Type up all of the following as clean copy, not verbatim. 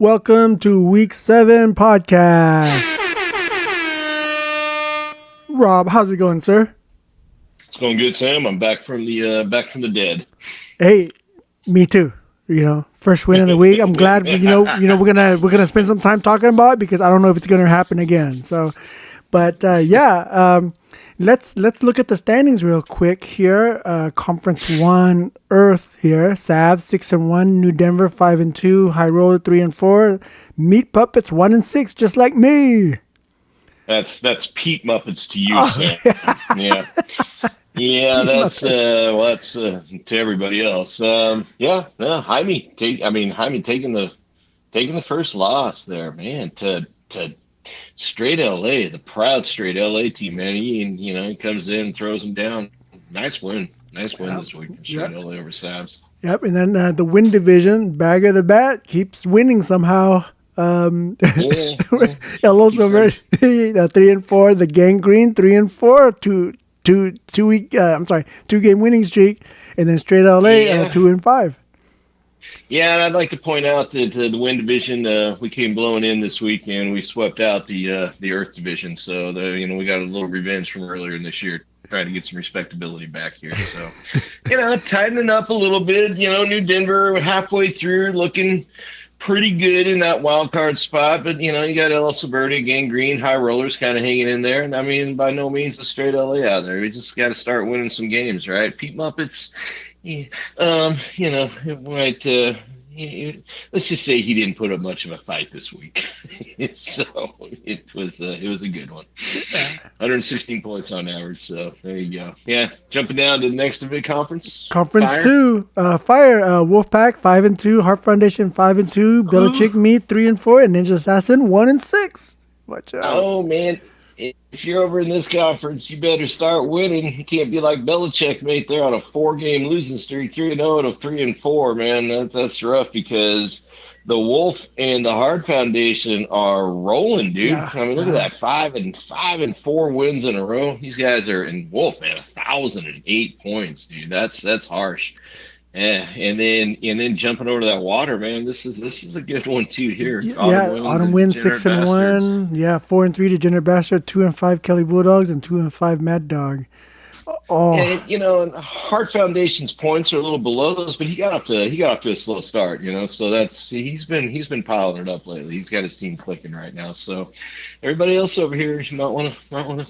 Welcome to Week 7 podcast. Rob, how's it going, sir? It's going good, Sam. I'm back from the dead. Hey, me too. First win of the week. I'm glad. We're gonna spend some time talking about it because I don't know if it's gonna happen again. So, but let's look at the standings real quick here. Conference 1 Earth here. Savs 6-1, New Denver 5-2, High Roller 3-4, Meat Puppets 1-6, just like me. That's Pete Muppets to you, Sam. Yeah. Yeah, that's to everybody else. Jaime. Jaime taking the first loss there, man. To straight LA, the proud straight LA team, man. He comes in, throws them down. Nice win this week for straight LA over Sabs. Yep, and then the win division, Bag of the Bat keeps winning somehow. Yeah. Hello, Silver, 3-4. The Gangrene 3-4. Two game winning streak, and then straight LA 2-5. Yeah, and I'd like to point out that the Win division, we came blowing in this weekend. We swept out the Earth division, so we got a little revenge from earlier in this year, trying to get some respectability back here. So, tightening up a little bit. New Denver halfway through, looking pretty good in that wild card spot, but you got El Alberta, Gangrene, High Rollers kind of hanging in there, and I mean, by no means a straight LA out there. We just got to start winning some games, right? Pete Muppets, it might. Let's just say he didn't put up much of a fight this week, so it was a good one. 116 points on average, so there you go. Yeah, jumping down to the next big conference. Conference Fire. 2, Fire, Wolfpack 5-2, Heart Foundation 5-2, Belichick Meat 3-4, and Ninja Assassin 1-6. Watch out! Oh man. If you're over in this conference, you better start winning. You can't be like Belichick, mate. They're on a 4-game losing streak, 3-0 to 3-4, man. That's rough because the Wolf and the Hard Foundation are rolling, dude. Yeah. I mean, look at that, 5-4 wins in a row. These guys are in Wolf, man, 1,008 points, dude. That's harsh. Yeah, and then jumping over to that water, man. This is a good one too here. Autumn Wind 6-1. Yeah, 4-3 Degenerate Bastard, 2-5 Kelly Bulldogs, and 2-5 Mad Dog. Oh, and Heart Foundation's points are a little below those, but he got off to a slow start. So he's been piling it up lately. He's got his team clicking right now. So everybody else over here, you might want to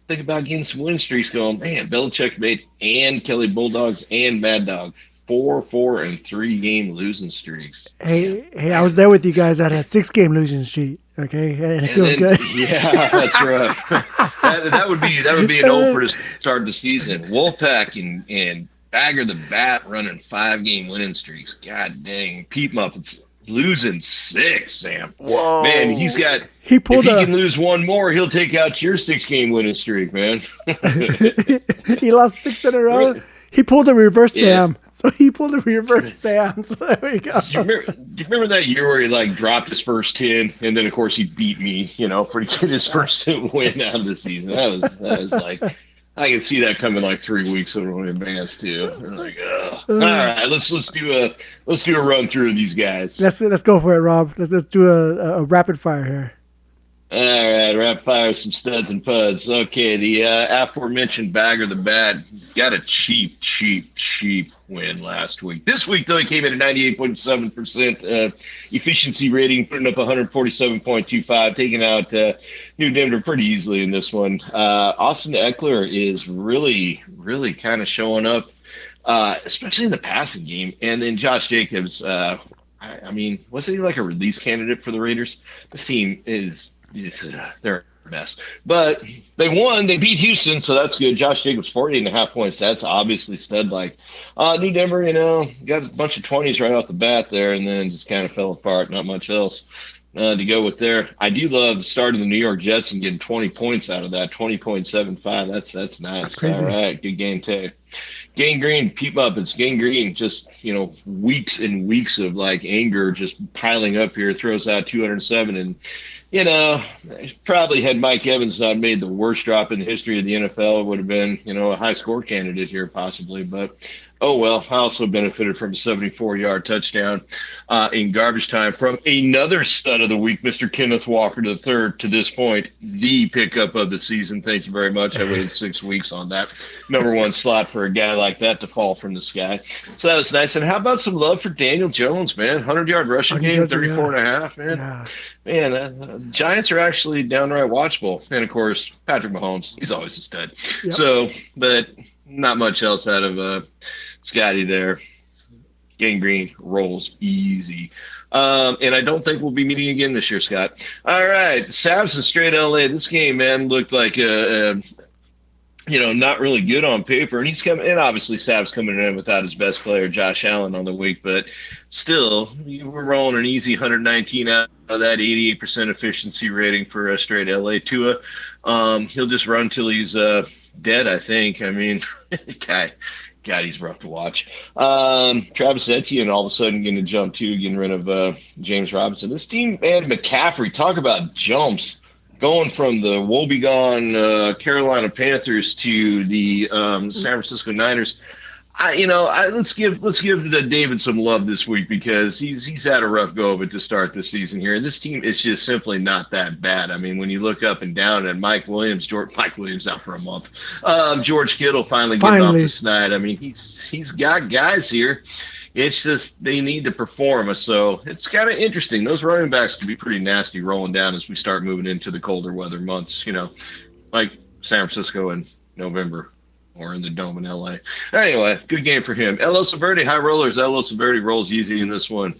think about getting some win streaks going. Man, Belichick made and Kelly Bulldogs and Mad Dog 4 and 3 game losing streaks. Hey, I was there with you guys at a 6-game losing streak. Okay, and it feels good. Yeah, that's rough. that would be an old for to start the season. Wolfpack and Bagger the Bat running 5-game winning streaks. God dang, Pete Muppets losing 6, Sam. Whoa. Man, if he can lose one more, he'll take out your 6-game winning streak, man. He lost 6 in a row. He pulled a reverse Sam. So he pulled a reverse Sam. So there we go. Do you remember that year where he dropped his first 10 and then of course he beat me, for his first win out of the season? That was like, I can see that coming 3 weeks in advance too. All right, let's do a run through of these guys. Let's go for it, Rob. Let's do a rapid fire here. All right, rapid fire, some studs and puds. Okay, the aforementioned Bagger the Bat got a cheap win last week. This week, though, he came in at 98.7% efficiency rating, putting up 147.25, taking out New Denver pretty easily in this one. Austin Eckler is really, really kind of showing up, especially in the passing game. And then Josh Jacobs, wasn't he like a release candidate for the Raiders? This team is... they're mess, but they won. They beat Houston, so that's good. Josh Jacobs 48.5 points. That's obviously stud like. New Denver, got a bunch of 20s right off the bat there, and then just kind of fell apart. Not much else to go with there. I do love the start of the New York Jets and getting 20 points out of that. 20.75. That's nice. That's crazy. All right, good game too. Gangrene, Pete Muppets, Gangrene, just, weeks and weeks of anger just piling up here, throws out 207. And, probably had Mike Evans not made the worst drop in the history of the NFL, it would have been, a high score candidate here possibly. But Oh, well, I also benefited from a 74-yard touchdown in garbage time from another stud of the week, Mr. Kenneth Walker III, to this point, the pickup of the season. Thank you very much. I waited 6 weeks on that number one slot for a guy like that to fall from the sky. So that was nice. And how about some love for Daniel Jones, man? 100-yard rushing game, Yeah, 34 and a half, man. yeah, Man, Giants are actually downright watchable. And of course, Patrick Mahomes, he's always a stud. yep. So, but not much else out of Scotty there. Gangrene rolls easy. And I don't think we'll be meeting again this year, Scott. All right, Savs and straight LA. This game, man, looked like not really good on paper. And he's coming, and obviously Sav's coming in without his best player, Josh Allen, on the week. But still, we're rolling an easy 119 out of that 88% efficiency rating for straight LA. Tua, he'll just run till he's dead, I think. I mean, guy. God, he's rough to watch. Travis Etienne all of a sudden getting a jump too, getting rid of James Robinson. This team, man, McCaffrey, talk about jumps, going from the woebegone Carolina Panthers to the San Francisco Niners. Let's give David some love this week because he's had a rough go of it to start this season here. And this team is just simply not that bad. I mean, when you look up and down at Mike Williams out for a month, George Kittle finally getting off the snide. I mean, he's got guys here. It's just they need to perform. So it's kind of interesting. Those running backs can be pretty nasty rolling down as we start moving into the colder weather months. Like San Francisco in November. Or in the Dome in LA. Anyway, good game for him. Elo Saverdi, high rollers. Elo Saverdi rolls easy in this one.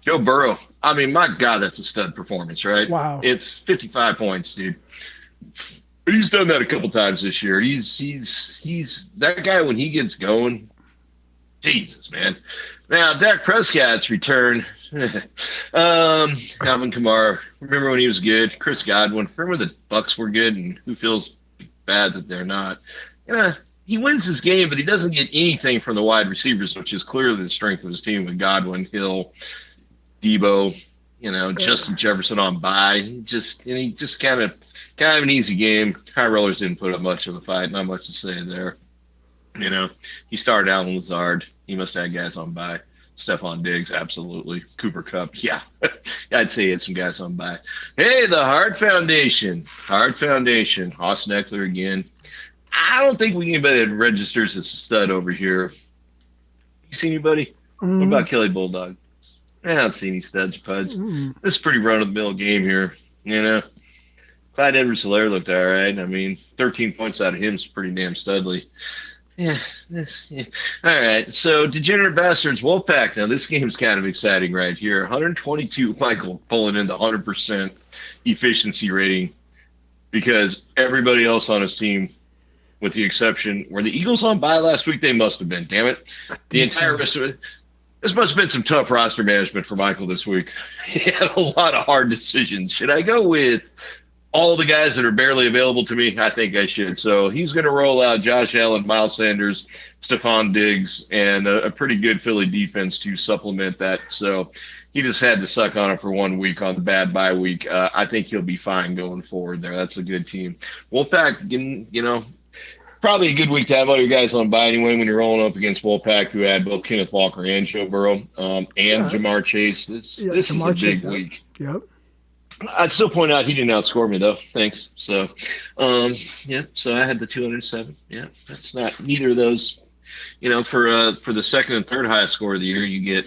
Joe Burrow. I mean, my God, that's a stud performance, right? Wow. It's 55 points, dude. He's done that a couple times this year. He's that guy when he gets going. Jesus, man. Now, Dak Prescott's return. Alvin Kamara. Remember when he was good? Chris Godwin. Remember the Bucks were good, and who feels bad that they're not? He wins his game, but he doesn't get anything from the wide receivers, which is clearly the strength of his team with Godwin, Hill, Debo, Justin Jefferson on bye. He just kind of an easy game. High rollers didn't put up much of a fight. Not much to say there. He started out in Lazard. He must have had guys on bye. Stephon Diggs, absolutely. Cooper Kupp, yeah. I'd say he had some guys on bye. Hey, the Hard Foundation. Austin Eckler again. I don't think anybody that registers as a stud over here. You see anybody? What about Kelly Bulldog? I don't see any studs, puds. This is a pretty run-of-the-mill game here. Clyde Edwards-Helaire looked all right. I mean, 13 points out of him is pretty damn studly. Yeah. All right. So, Degenerate Bastards, Wolfpack. Now, this game's kind of exciting right here. 122, Michael pulling in the 100% efficiency rating because everybody else on his team, with the exception, were the Eagles on bye last week? They must have been, damn it. The entire rest of it. This must have been some tough roster management for Michael this week. He had a lot of hard decisions. Should I go with all the guys that are barely available to me? I think I should. So he's going to roll out Josh Allen, Miles Sanders, Stephon Diggs, and a pretty good Philly defense to supplement that. So he just had to suck on it for 1 week on the bad bye week. I think he'll be fine going forward there. That's a good team. Wolfpack, probably a good week to have all your guys on bye anyway when you're rolling up against Wolfpack, who had both Kenneth Walker and Joe Burrow and Jamar Chase. This is a big week. Yep. I'd still point out he didn't outscore me, though. Thanks. So, so I had the 207. Yeah, that's not neither of those. For the second and third highest score of the year, you get,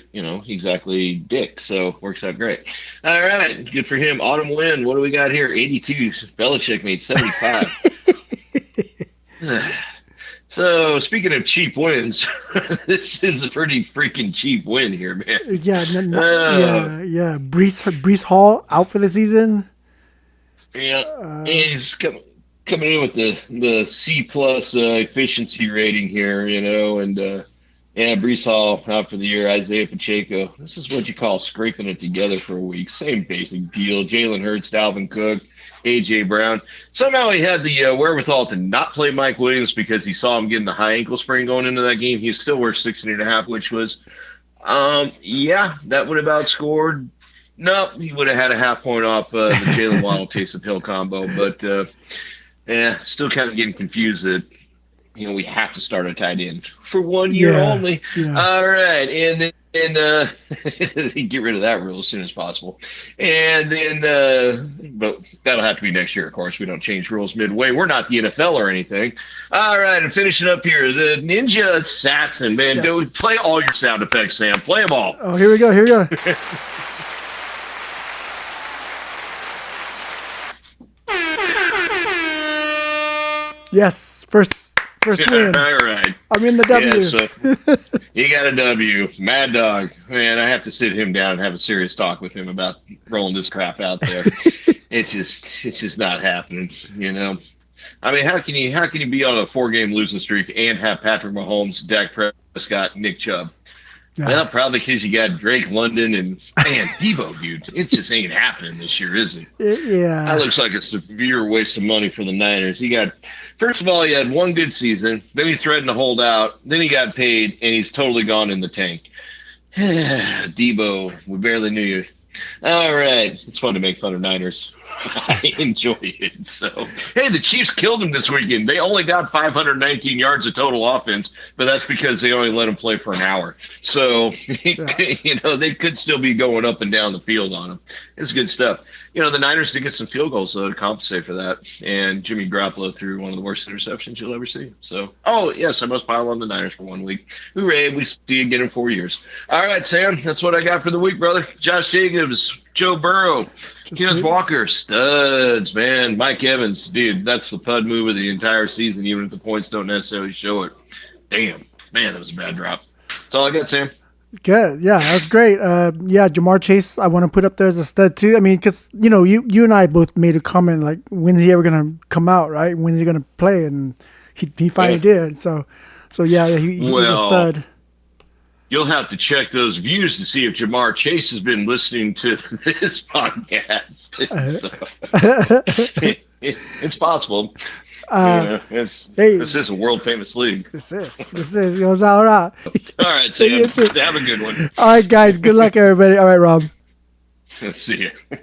exactly Dick. So works out great. All right. Good for him. Autumn win. What do we got here? 82. Belichick made 75. So, speaking of cheap wins, this is a pretty freaking cheap win here, man. Yeah. Brees Hall out for the season. Yeah. He's coming in with the C plus efficiency rating here, and Brees Hall out for the year. Isaiah Pacheco. This is what you call scraping it together for a week. Same basic deal. Jalen Hurts, Dalvin Cook, A.J. Brown. Somehow he had the wherewithal to not play Mike Williams because he saw him getting the high ankle sprain going into that game. He still worth 16.5, which was, that would have outscored. No, he would have had a half point off the Jalen Waddle Taysom Hill combo. But, still kind of getting confused that we have to start a tight end for 1 year Yeah, only. yeah. All right, and then get rid of that rule as soon as possible. And then, but that'll have to be next year, of course. We don't change rules midway. We're not the NFL or anything. All right, and finishing up here, the Ninja Assassin, man. Go Yes. play all your sound effects, Sam. Play them all. Oh, here we go. Here we go. Yes, first win. All right. I'm in the Yeah, W. so he got a W. Mad Dog. Man, I have to sit him down and have a serious talk with him about rolling this crap out there. It's just not happening, you know. I mean, how can you be on a 4 game losing streak and have Patrick Mahomes, Dak Prescott, Nick Chubb? Yeah, Well, probably because you got Drake London and man, Debo, dude. It just ain't happening this year, is it? That yeah, looks like a severe waste of money for the Niners. First of all, he had one good season, then he threatened to hold out, then he got paid, and he's totally gone in the tank. Debo, we barely knew you. All right, it's fun to make fun of Niners. I enjoy it. So, hey, the Chiefs killed them this weekend. They only got 519 yards of total offense, but that's because they only let them play for an hour. So, yeah. they could still be going up and down the field on them. It's good stuff. The Niners did get some field goals, though, to compensate for that. And Jimmy Garoppolo threw one of the worst interceptions you'll ever see. So, oh, yes, I must pile on the Niners for 1 week. Hooray, we see you again in 4 years. All right, Sam, that's what I got for the week, brother. Josh Jacobs, Joe Burrow, Kenneth Walker, studs, man. Mike Evans, dude, that's the pud move of the entire season, even if the points don't necessarily show it. Damn, man, that was a bad drop. That's all I got, Sam. Good. Yeah, that's great. Yeah, Jamar Chase, I want to put up there as a stud too. I mean, because you and I both made a comment like, when's he ever gonna come out, right? When's he gonna play? And he finally Yeah. did. So yeah, he's a Well, stud. you'll have to check those views to see if Jamar Chase has been listening to this podcast. It's possible. Hey, This is a world famous league. this is goes all right. All right, Sam. Yes, sir. Have a good one. All right, guys. Good luck, everybody. All right, Rob. See you.